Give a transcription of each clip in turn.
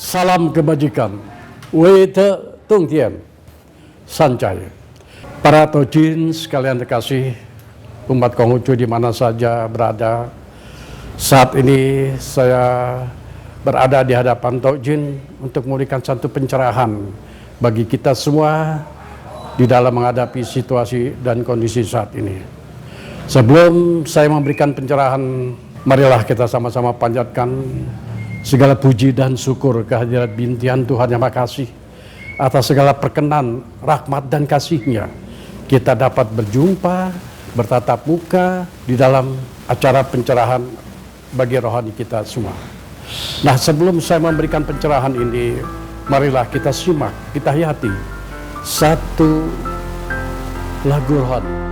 Salam kebajikan, Wei Te Tung Tian, Sancai. Para Tojin sekalian terkasih, umat Konghucu di mana saja berada. Saat ini saya berada di hadapan Tojin untuk memberikan satu pencerahan bagi kita semua di dalam menghadapi situasi dan kondisi saat ini. Sebelum saya memberikan pencerahan, marilah kita sama-sama panjatkan segala puji dan syukur kehadirat bintian Tuhan Yang Maha Kasih atas segala perkenan, rahmat dan kasih-Nya. Kita dapat berjumpa, bertatap muka di dalam acara pencerahan bagi rohani kita semua. Nah, sebelum saya memberikan pencerahan ini, marilah kita simak, kita hayati satu lagu rohani.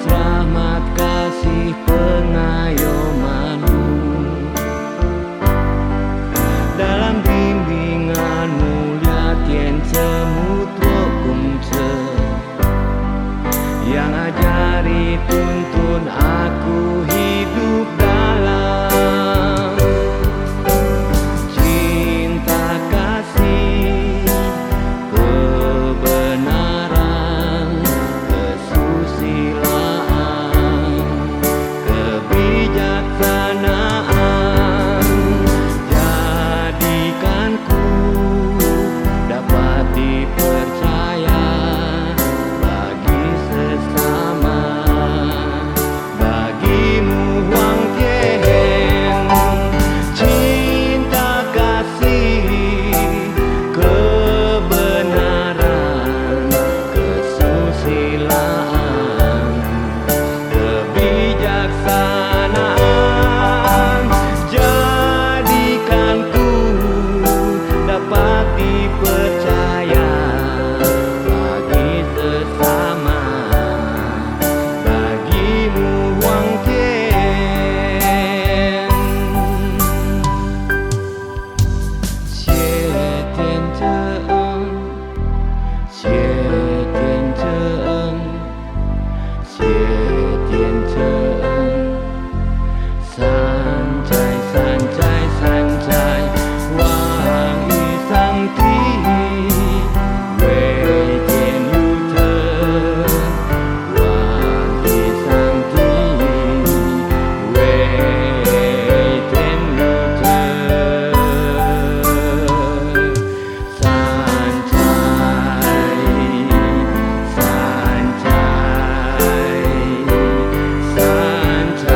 Rahmat kasih pengayoman-Mu, dalam bimbingan-Mu lihat Tien Semutro Kumce, yang ajari tuntun aku hidup dalam cinta kasih kebenaran kesusilaan kebijaksanaan, jadikanku dapat dipercaya bagi sesama, bagimu Huang Tian, cinta kasih kebenaran kesusilaan kebijaksanaan, jadikanku dapat dipercaya bagi sesama, bagimu Huang Tian. Xie Tian Zheng, Xie Tian Zheng, Xie Tian Zheng, Sancai Sancai Sancai, Wang Yi Sang Ti, Wei Tian Yu Te, Wang Yi Sang Ti, Wei Tian Yu Te, Sancai Sancai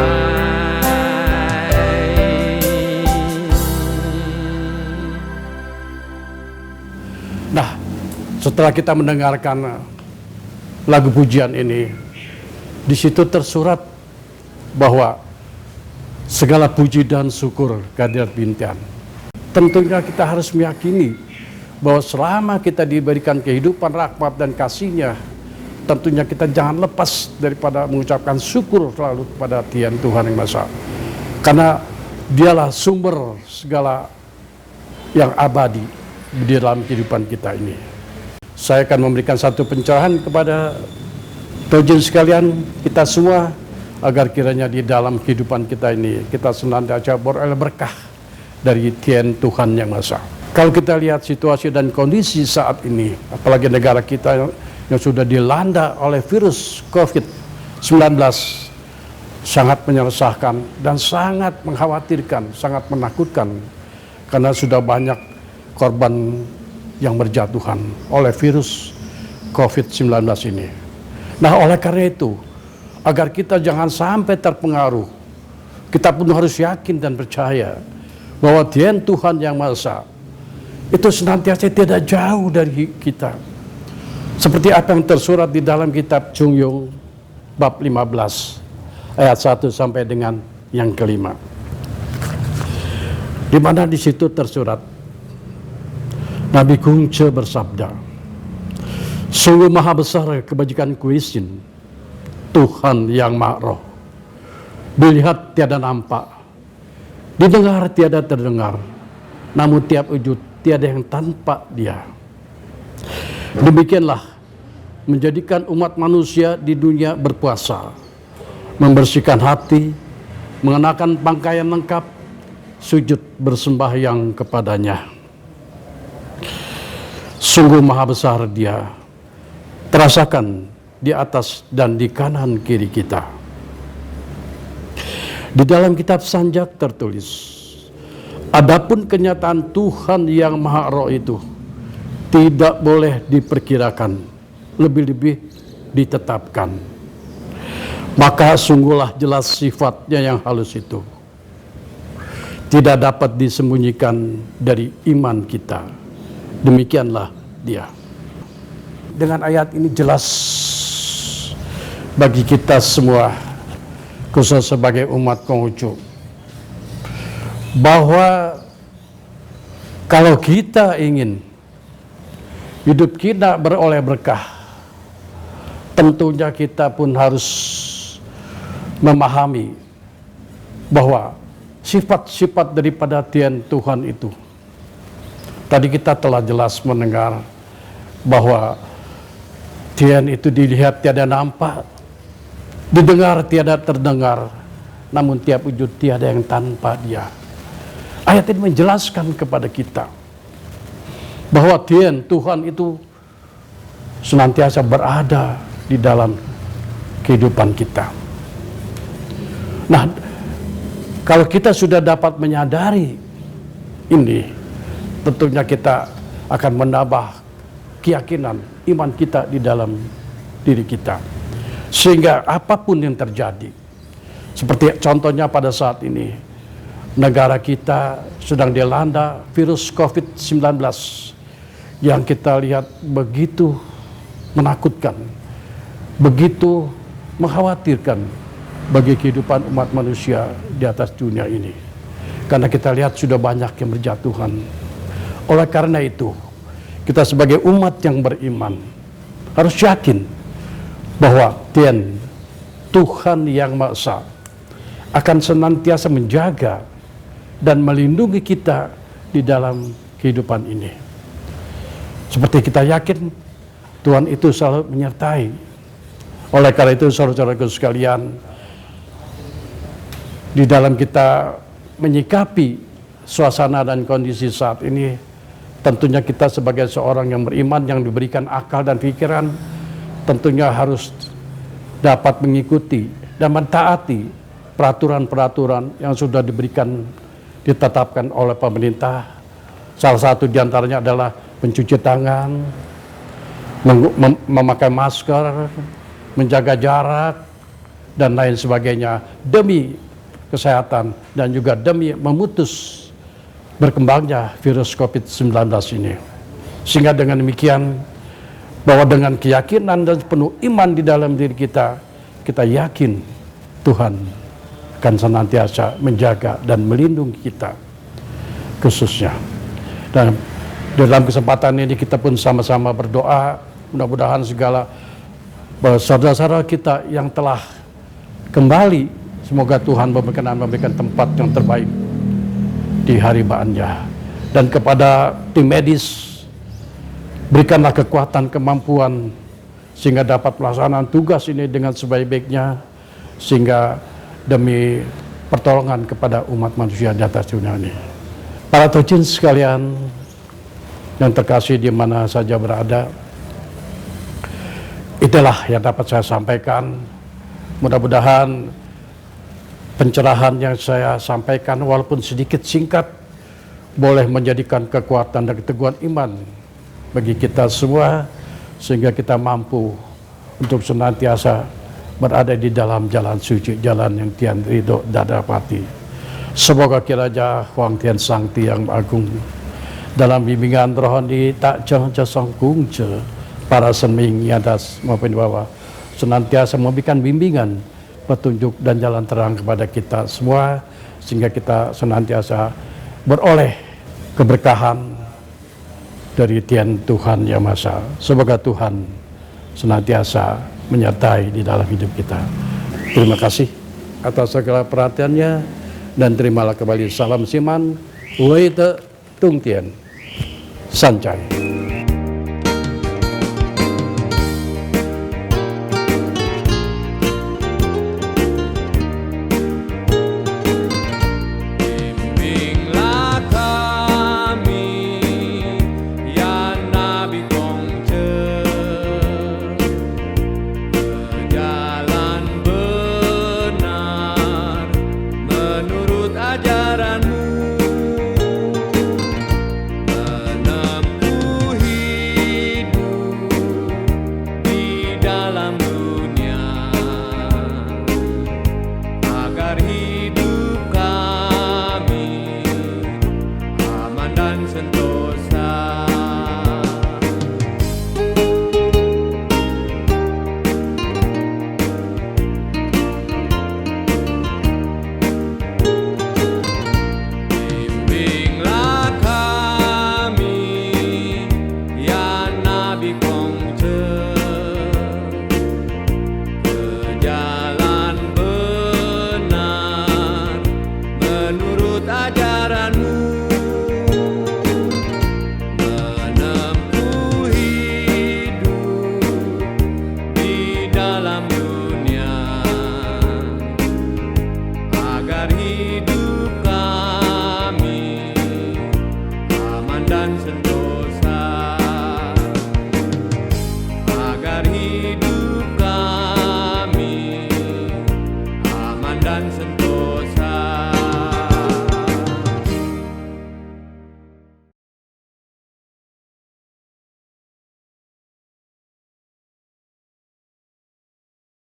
Nah, setelah kita mendengarkan lagu pujian ini, di situ tersurat bahwa segala puji dan syukur kehadirat bintian. Tentunya kita harus meyakini bahwa selama kita diberikan kehidupan, rahmat dan kasih-Nya, tentunya kita jangan lepas daripada mengucapkan syukur selalu kepada Tien Tuhan Yang Maha Esa. Karena Dialah sumber segala yang abadi di dalam kehidupan kita ini. Saya akan memberikan satu pencerahan kepada Tojin sekalian, kita semua, agar kiranya di dalam kehidupan kita ini kita senantiasa beroleh berkah dari Tien Tuhan Yang Maha Esa. Kalau kita lihat situasi dan kondisi saat ini, apalagi negara kita yang sudah dilanda oleh virus COVID-19, sangat menyeresahkan dan sangat mengkhawatirkan, sangat menakutkan, karena sudah banyak korban yang berjatuhan oleh virus COVID-19 ini. Nah, oleh karena itu, agar kita jangan sampai terpengaruh, kita pun harus yakin dan percaya bahwa Tien Tuhan Yang Maha Esa itu senantiasa tidak jauh dari kita. Seperti apa yang tersurat di dalam kitab Chung Yung bab 15 ayat 1 sampai dengan yang kelima. Di mana di situ tersurat, Nabi Kungce bersabda, sungguh maha besar kebajikan Kuisin, Tuhan yang Maha Roh. Dilihat tiada nampak, didengar tiada terdengar, namun tiap wujud tiada yang tanpa Dia. Demikianlah menjadikan umat manusia di dunia berpuasa, membersihkan hati, mengenakan pakaian lengkap, sujud bersembahyang kepadanya. Sungguh maha besar Dia, terasakan di atas dan di kanan kiri kita. Di dalam kitab Sanjak tertulis, adapun kenyataan Tuhan yang Maha Roh itu tidak boleh diperkirakan, lebih-lebih ditetapkan. Maka sungguhlah jelas sifatnya yang halus itu tidak dapat disembunyikan dari iman kita. Demikianlah Dia. Dengan ayat ini jelas bagi kita semua, khusus sebagai umat Konghucu, bahwa kalau kita ingin hidup kita beroleh berkah, tentunya kita pun harus memahami bahwa sifat-sifat daripada Tuhan itu. Tadi kita telah jelas mendengar bahwa Tuhan itu dilihat tiada nampak, didengar tiada terdengar, namun tiap wujud tiada yang tanpa Dia. Ayat ini menjelaskan kepada kita bahwa Tuhan itu senantiasa berada di dalam kehidupan kita. Nah, kalau kita sudah dapat menyadari ini, tentunya kita akan menambah keyakinan iman kita di dalam diri kita. Sehingga apapun yang terjadi, seperti contohnya pada saat ini, negara kita sedang dilanda virus COVID-19 yang kita lihat begitu menakutkan, begitu mengkhawatirkan bagi kehidupan umat manusia di atas dunia ini. Karena kita lihat sudah banyak yang berjatuhan. Oleh karena itu, kita sebagai umat yang beriman harus yakin bahwa Tuhan yang Maha Esa akan senantiasa menjaga dan melindungi kita di dalam kehidupan ini. Seperti kita yakin Tuhan itu selalu menyertai. Oleh karena itu, saudara-saudaraku sekalian, di dalam kita menyikapi suasana dan kondisi saat ini, tentunya kita sebagai seorang yang beriman, yang diberikan akal dan pikiran, tentunya harus dapat mengikuti dan mentaati peraturan-peraturan yang sudah ditetapkan oleh pemerintah. Salah satu diantaranya adalah mencuci tangan, memakai masker, menjaga jarak, dan lain sebagainya, demi kesehatan dan juga demi memutus berkembangnya virus COVID-19 ini. Sehingga dengan demikian, bahwa dengan keyakinan dan penuh iman di dalam diri kita, kita yakin Tuhan akan senantiasa menjaga dan melindungi kita khususnya. Dan dalam kesempatan ini kita pun sama-sama berdoa, mudah-mudahan segala saudara-saudara kita yang telah kembali, semoga Tuhan berkenan memberikan tempat yang terbaik di haribaannya. Dan kepada tim medis, berikanlah kekuatan, kemampuan, sehingga dapat melaksanakan tugas ini dengan sebaik-baiknya, sehingga demi pertolongan kepada umat manusia di atas dunia ini. Para tocin sekalian yang terkasih di mana saja berada, itulah yang dapat saya sampaikan. Mudah-mudahan pencerahan yang saya sampaikan, walaupun sedikit singkat, boleh menjadikan kekuatan dan keteguhan iman bagi kita semua, sehingga kita mampu untuk senantiasa berada di dalam jalan suci, jalan yang tian ridho dadapati. Semoga kiranya Huang Tian Sang Tiang Agung dalam bimbingan rohani tak jasong kungce para seming atas maupun di bawah senantiasa memberikan bimbingan, petunjuk dan jalan terang kepada kita semua, sehingga kita senantiasa beroleh keberkahan, dari Tian Tuhan Yang Maha Esa. Semoga Tuhan senantiasa menyertai di dalam hidup kita. Terima kasih atas segala perhatiannya, dan terimalah kembali salam Siman, Wei Te Tung Tien, Sancai.